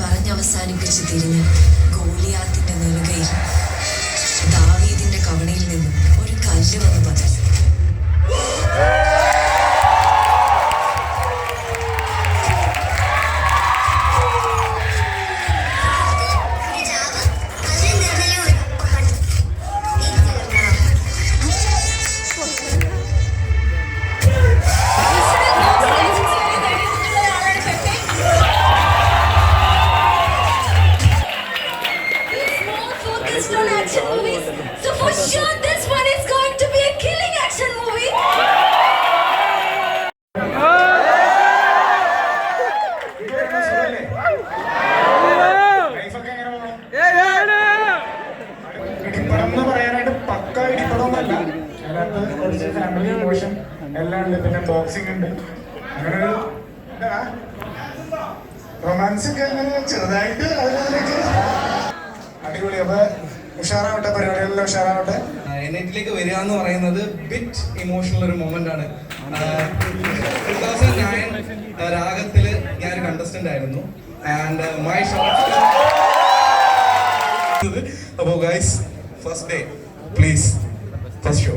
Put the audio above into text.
പറഞ്ഞവസാനിപ്പിച്ച് തിരിഞ്ഞ് ഗോലിയാത്തിന്റെ നെറുകയിൽ ദാവീദിന്റെ കവണയിൽ നിന്നും ഒരു കല്ല് വന്ന് പതിച്ചു. On action movies, so for sure this one is going to be a killing action movie. ഇടിപ്പടം പറയാനായിട്ട് പക്ക ഇടിപ്പടമൊന്നുമല്ല, അതിനകത്ത് കുറച്ച് ഫാമിലി ഇമോഷൻ എല്ലാം ഉണ്ട്. പിന്നെ ബോക്സിംഗ് ഉണ്ട്, അങ്ങനെ ഒരു റൊമാൻസ് ഒക്കെ അങ്ങനെ ചെറുതായിട്ട് അതിനകത്ത് അടിപൊളി. അപ്പൊ ഉഷാറാവട്ടെ, പരിപാടികളിൽ ഉഷാറാവട്ടെ. എന്നിട്ടിലേക്ക് വരിക എന്ന് പറയുന്നത് ബിറ്റ് ഇമോഷണൽ ഒരു മൊമെന്റ് ആണ്. 2009 രാഗത്തില് ഞാൻ കണ്ടസ്റ്റന്റ് ആയിരുന്നു. And my short. അപ്പോൾ guys, first day please, first show.